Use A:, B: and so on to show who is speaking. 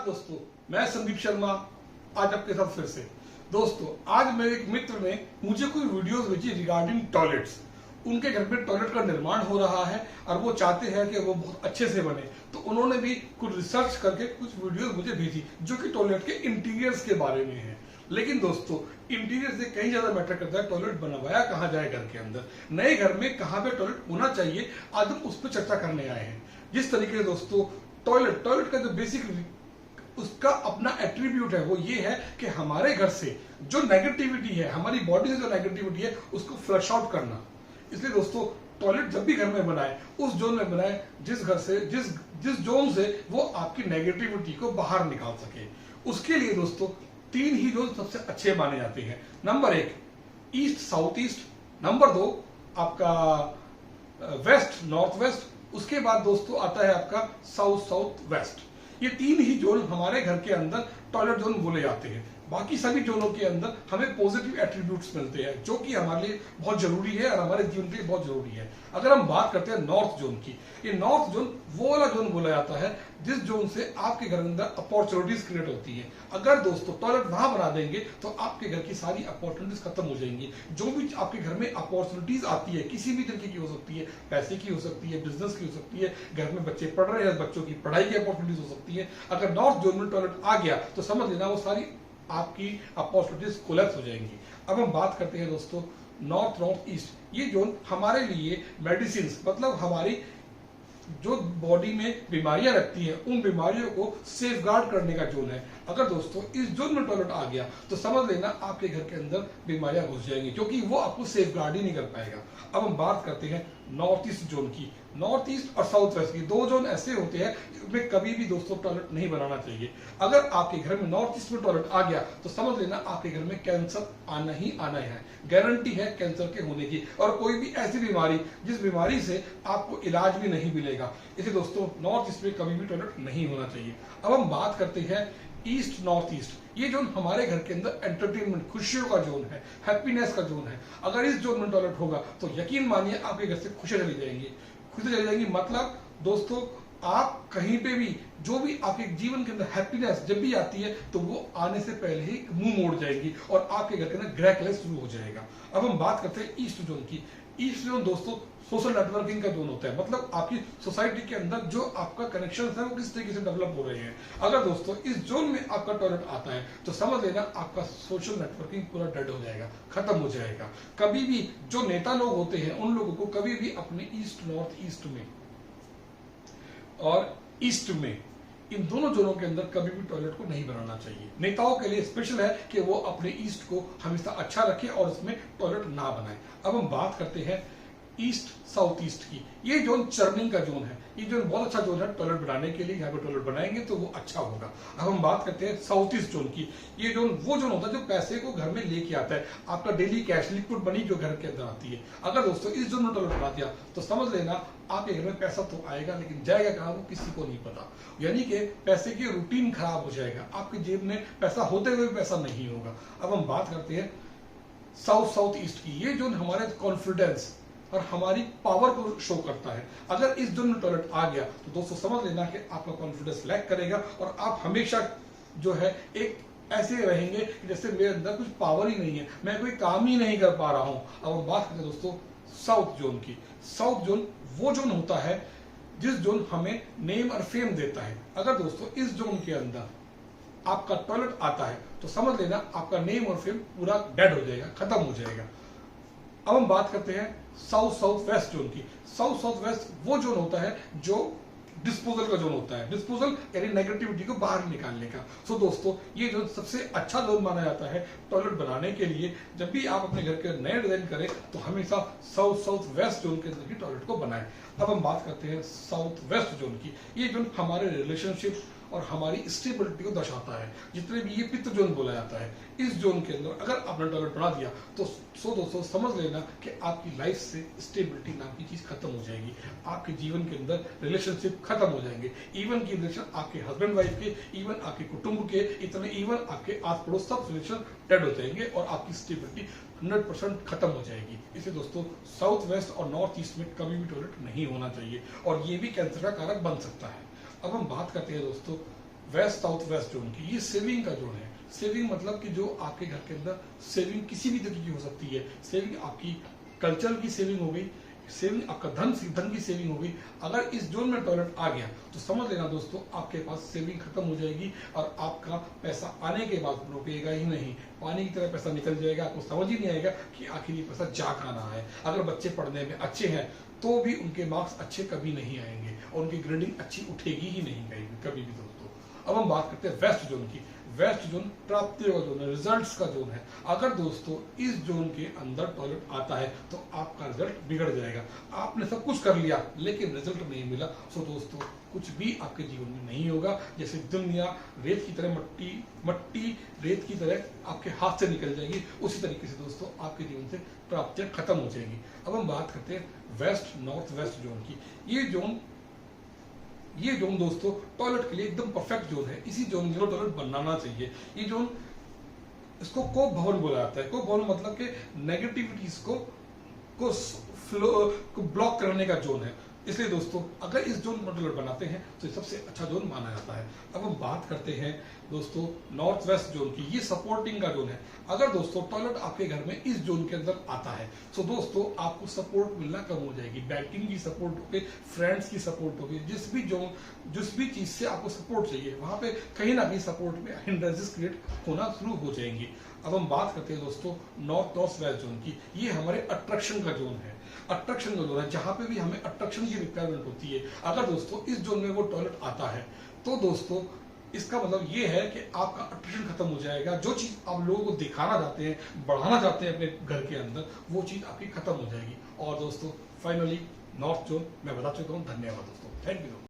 A: दोस्तों, मैं संदीप शर्मा आज आपके साथ फिर से। दोस्तों, आज मेरे एक मित्र ने मुझे कोई वीडियोस भेजी रिगार्डिंग टॉयलेट्स। उनके घर में टॉयलेट का निर्माण हो रहा है और वो चाहते हैं कि वो बहुत अच्छे से बने, तो उन्होंने भी कुछ रिसर्च करके कुछ वीडियोस मुझे भेजी जो कि टॉयलेट के इंटीरियर्स के बारे में है। लेकिन दोस्तों, इंटीरियर से कहीं ज्यादा मैटर करता है टॉयलेट बनवाया कहाँ जाए घर के अंदर, नए घर में कहाँ पे टॉयलेट होना चाहिए। आज हम उस पर चर्चा करने आए हैं। जिस तरीके से दोस्तों टॉयलेट का जो बेसिक उसका अपना एट्रीब्यूट है वो ये है कि हमारे घर से जो नेगेटिविटी है, हमारी बॉडी से जो नेगेटिविटी है उसको फ्लश आउट करना। इसलिए दोस्तों टॉयलेट जब भी घर में बनाए उस जोन में बनाए जिस घर से जिस जोन से वो आपकी नेगेटिविटी को बाहर निकाल सके। उसके लिए दोस्तों तीन ही जोन सबसे अच्छे माने जाते हैं। Number 1 east south east, number 2 आपका वेस्ट नॉर्थ वेस्ट, उसके बाद दोस्तों आता है आपका साउथ साउथ वेस्ट। ये तीन ही जोन हमारे घर के अंदर टॉयलेट जोन बोले जाते हैं। बाकी सभी जोनों के अंदर हमें पॉजिटिव एट्रीब्यूट्स मिलते हैं जो कि हमारे लिए बहुत जरूरी है और हमारे जीवन के लिए बहुत जरूरी है। अगर हम बात करते हैं नॉर्थ जोन की, ये नॉर्थ जोन वो वाला जोन बोला जाता है जिस जोन से आपके घर के अंदर अपॉर्चुनिटीज क्रिएट होती है। अगर दोस्तों टॉयलेट वहां बना देंगे तो आपके घर की सारी अपॉर्चुनिटीज खत्म हो जाएंगी। जो भी आपके घर में अपॉर्चुनिटीज आती है, किसी भी तरीके की हो सकती है, पैसे की हो सकती है, बिजनेस की हो सकती है, घर में बच्चे पढ़ रहे हैं, बच्चों की पढ़ाई की अपॉर्चुनिटीज हो सकती है। अगर नॉर्थ जोन में टॉयलेट आ गया तो समझ लेना वो सारी आपकी अपॉर्चुनिटीज कोलैप्स हो जाएंगी। अब हम बात करते हैं दोस्तों नॉर्थ ईस्ट। ये जोन हमारे लिए मेडिसिन मतलब हमारी जो बॉडी में बीमारियां रखती हैं उन बीमारियों को सेफ गार्ड करने का जोन है। अगर दोस्तों इस जोन में टॉयलेट आ गया तो समझ लेना आपके घर के अंदर बीमारियां घुस जाएंगी क्योंकि वो आपको सेफ गार्ड ही नहीं कर पाएगा। अब हम बात करते हैं नॉर्थ ईस्ट जोन की। नॉर्थ ईस्ट और साउथ वेस्ट की दो जोन ऐसे होते हैं जिसमें कभी भी दोस्तों टॉयलेट नहीं बनाना चाहिए। अगर आपके घर में नॉर्थ ईस्ट में टॉयलेट आ गया तो समझ लेना आपके घर में कैंसर आना ही आना है, गारंटी है कैंसर के होने की, और कोई भी ऐसी बीमारी जिस बीमारी से आपको इलाज भी नहीं मिलेगा। इसलिए दोस्तों नॉर्थ ईस्ट में कभी भी टॉयलेट नहीं होना चाहिए। अब हम बात करते हैं ईस्ट नॉर्थ ईस्ट। ये जोन हमारे घर के अंदर एंटरटेनमेंट खुशियों का जोन है, हैप्पीनेस का जोन है। अगर इस जोन में टॉयलेट होगा तो यकीन मानिए आपके घर से खुशियां चली जाएंगी। खुशियां चली जाएंगी मतलब दोस्तों आप कहीं पे भी जो भी आपके जीवन के अंदर हैप्पीनेस जब भी आती है तो वो आने से पहले ही मुंह मोड़ जाएगी और आपके घर के अंदर ग्रह क्लेश शुरू हो जाएगा। अब हम बात करते हैं ईस्ट जोन की। ईस्ट जोन दोस्तों सोशल नेटवर्किंग का जोन होता है, मतलब आपकी सोसाइटी के अंदर जो आपका कनेक्शन है वो किस तरीके से डेवलप हो रहे हैं। अगर दोस्तों इस जोन में आपका टॉयलेट आता है तो समझ लेना आपका सोशल नेटवर्किंग पूरा डेड हो जाएगा, खत्म हो जाएगा। कभी भी जो नेता लोग होते हैं उन लोगों को कभी भी अपने ईस्ट नॉर्थ ईस्ट में और ईस्ट में इन दोनों जोनों के अंदर कभी भी टॉयलेट को नहीं बनाना चाहिए। नेताओं के लिए स्पेशल है कि वो अपने ईस्ट को हमेशा अच्छा रखे और उसमें टॉयलेट ना बनाए। अब हम बात करते हैं ईस्ट साउथ ईस्ट की। ये जोन चर्निंग का जोन है। ये जोन बहुत अच्छा जोन है टॉयलेट बनाने के लिए। यहाँ पे टॉयलेट बनाएंगे तो वो अच्छा होगा। अब हम बात करते हैं साउथ ईस्ट जोन की। ये जोन वो जोन होता है जो पैसे को घर में लेके आता है, आपका डेली कैश लिक्विड मनी जो घर के अंदर आती है। अगर दोस्तों इस जोन में टॉयलेट बना दिया तो समझ लेना आपके घर में पैसा तो आएगा लेकिन जाएगा कहाँ वो किसी को नहीं पता। यानी कि पैसे की रूटीन खराब हो जाएगा, आपकी जेब में पैसा होते हुए पैसा नहीं होगा। अब हम बात करते हैं साउथ ईस्ट की। ये जोन हमारे कॉन्फिडेंस और हमारी पावर को शो करता है। अगर इस जोन में टॉयलेट आ गया तो दोस्तों समझ लेना कि आपका कॉन्फिडेंस लैक करेगा और आप हमेशा जो है एक ऐसे रहेंगे कि जैसे मेरे अंदर कुछ पावर ही नहीं है, मैं कोई काम ही नहीं कर पा रहा हूं। अब हम बात करते हैं दोस्तों साउथ जोन की। साउथ जोन वो जोन होता है जिस जोन हमें नेम और फेम देता है। अगर दोस्तों इस जोन के अंदर आपका टॉयलेट आता है तो समझ लेना आपका नेम और फेम पूरा डेड हो जाएगा, खत्म हो जाएगा। अब हम बात करते हैं साउथ वेस्ट जोन की। साउथ वेस्ट वो जोन होता है जो डिस्पोजल का जोन होता है। डिस्पोजल यानी नेगेटिविटी को बाहर निकालने का। सो दोस्तों ये जो सबसे अच्छा जोन माना जाता है टॉयलेट बनाने के लिए, जब भी आप अपने घर के नए डिजाइन करें तो हमेशा साउथ वेस्ट जोन के अंदर की टॉयलेट को बनाएं। अब हम बात करते हैं साउथ वेस्ट जोन की। ये जोन हमारे रिलेशनशिप और हमारी स्टेबिलिटी को दर्शाता है। जितने भी ये पित्त जोन बोला जाता है, इस जोन के अंदर अगर आपने टॉयलेट बना दिया तो दोस्तों समझ लेना कि आपकी लाइफ से स्टेबिलिटी नाम की चीज खत्म हो जाएगी। आपके जीवन के अंदर रिलेशनशिप खत्म हो जाएंगे। इवन की रिलेशन आपके हस्बैंड वाइफ के, इवन आपके कुटुंब के, इतने इवन आपके आस पड़ोस सब रिलेशन डेड हो जाएंगे और आपकी स्टेबिलिटी 100% खत्म हो जाएगी। इसलिए दोस्तों साउथ वेस्ट और नॉर्थ ईस्ट में कभी भी टॉयलेट नहीं होना चाहिए और ये भी कैंसर का कारक बन सकता है। अब हम बात करते हैं दोस्तों वेस्ट साउथ वेस्ट जोन की, ये सेविंग का जोन है। सेविंग मतलब कि जो आपके घर के अंदर सेविंग किसी भी तरीके की हो सकती है। सेविंग आपकी कल्चर की सेविंग हो गई, सेविंग आपका धन की सेविंग हो गई। अगर इस जोन में टॉयलेट आ गया तो समझ लेना दोस्तों, आपके पास सेविंग खत्म हो जाएगी और आपका पैसा आने के बाद रुकेगा ही नहीं, पानी की तरह पैसा निकल जाएगा। आपको समझ ही नहीं आएगा कि आखिर ये पैसा जा कहाँ रहा है। अगर बच्चे पढ़ने में अच्छे हैं तो भी उनके मार्क्स अच्छे कभी नहीं आएंगे और उनकी ग्रेडिंग अच्छी उठेगी ही नहीं कभी भी दोस्तों। अब हम बात करते हैं वेस्ट जोन की। वेस्ट जोन प्राप्तियों का जोन है, रिजल्ट्स का जोन है। अगर दोस्तों इस जोन के अंदर टॉयलेट आता है तो आपका रिजल्ट बिगड़ जाएगा। आपने सब कुछ कर लिया लेकिन रिजल्ट नहीं मिला, सो दोस्तों कुछ भी आपके जीवन में नहीं होगा। जैसे दुनिया रेत की तरह, मट्टी रेत की तरह आपके हाथ से निकल जाएगी, उसी तरीके से दोस्तों आपके जीवन से प्राप्तियां खत्म हो जाएगी। अब हम बात करते हैं वेस्ट नॉर्थ वेस्ट जोन की। ये जोन दोस्तों टॉयलेट के लिए एकदम परफेक्ट जोन है। इसी जोन में टॉयलेट बनाना चाहिए। ये जोन, इसको कोप भवन बोला जाता है। कोप भवन मतलब कि नेगेटिविटीज को ब्लॉक करने का जोन है। इसलिए दोस्तों अगर इस जोन में टॉयलेट बनाते हैं तो ये सबसे अच्छा जोन माना जाता है। अब हम बात करते हैं दोस्तों नॉर्थ वेस्ट जोन की। ये सपोर्टिंग का जोन है। अगर दोस्तों टॉयलेट आपके घर में इस जोन के अंदर आता है तो दोस्तों आपको सपोर्ट मिलना कम हो जाएगी। बैंकिंग की सपोर्ट होगी, फ्रेंड्स की सपोर्ट होगी, जिस भी चीज से आपको सपोर्ट चाहिए वहां पे कहीं ना कहीं सपोर्ट में हिंड्रेंसेस क्रिएट होना शुरू हो जाएंगी। अब हम बात करते हैं दोस्तों नॉर्थ नॉर्थ वेस्ट जोन की। ये हमारे अट्रैक्शन का जोन है। अट्रैक्शन का जोन है जहां पे भी हमें अट्रैक्शन की रिक्वायरमेंट होती है। अगर दोस्तों इस जोन में वो टॉयलेट आता है तो दोस्तों इसका मतलब ये है कि आपका अट्रैक्शन खत्म हो जाएगा। जो चीज आप लोगों को दिखाना चाहते हैं, बढ़ाना चाहते हैं अपने घर के अंदर, वो चीज आपकी खत्म हो जाएगी। और दोस्तों फाइनली नॉर्थ जोन मैं बता चुका हूँ। धन्यवाद दोस्तों, थैंक यू।